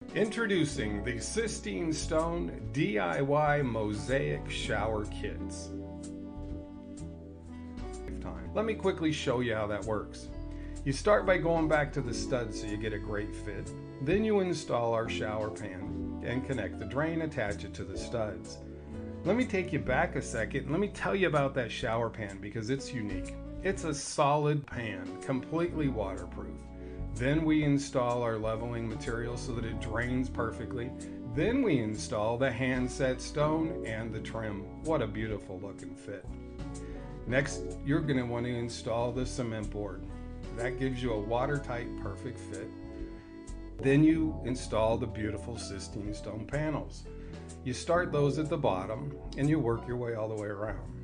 Introducing the Sistine Stone DIY Mosaic Shower Kits. Let me quickly show you how that works. You start by going back to the studs so you get a great fit. Then you install our shower pan and connect the drain, attach it to the studs. Let me take you back a second and let me tell you about that shower pan because it's unique. It's a solid pan, completely waterproof. Then we install our leveling material so that it drains perfectly. Then we install the hand set stone and the trim. What a beautiful looking fit. Next, you're going to want to install the cement board. That gives you a watertight, perfect fit. Then you install the beautiful Sistine Stone panels. You start those at the bottom and you work your way all the way around.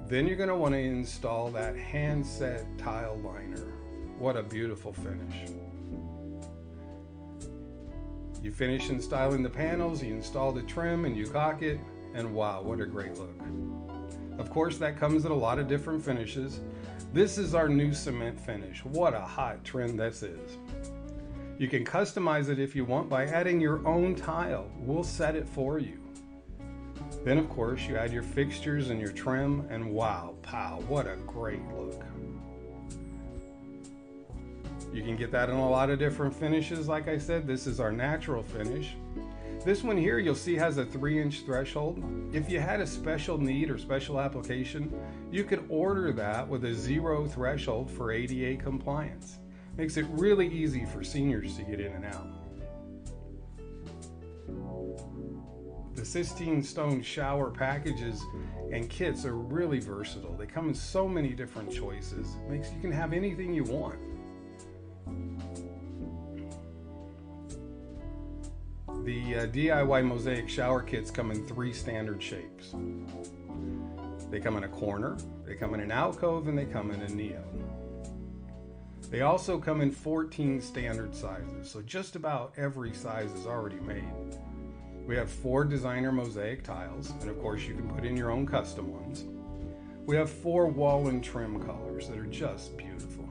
Then you're going to want to install that hand set tile liner. What a beautiful finish. You finish installing the panels, you install the trim and you caulk it, and wow, what a great look. Of course, that comes in a lot of different finishes. This is our new cement finish. What a hot trend this is. You can customize it if you want by adding your own tile. We'll set it for you. Then of course you add your fixtures and your trim, and wow, pow, what a great look. You can get that in a lot of different finishes. Like I said, this is our natural finish. This one here you'll see has a 3-inch threshold. If you had a special need or special application, you could order that with a 0 threshold for ADA compliance. Makes it really easy for seniors to get in and out. The Sistine Stone shower packages and kits are really versatile. They come in so many different choices. You can have anything you want. The DIY Mosaic shower kits come in 3 standard shapes. They come in a corner, they come in an alcove, and they come in a neo. They also come in 14 standard sizes, so just about every size is already made. We have 4 designer mosaic tiles, and of course you can put in your own custom ones. We have 4 wall and trim colors that are just beautiful.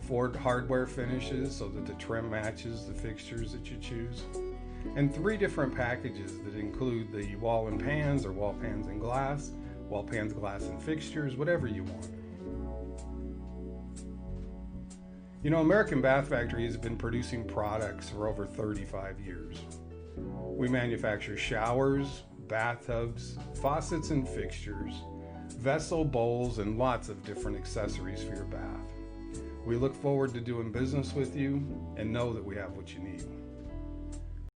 4 hardware finishes so that the trim matches the fixtures that you choose. And 3 different packages that include the wall and pans or wall pans and glass, wall pans, glass and fixtures, whatever you want. You know, American Bath Factory has been producing products for over 35 years. We manufacture showers, bathtubs, faucets and fixtures, vessel bowls, and lots of different accessories for your bath. We look forward to doing business with you and know that we have what you need.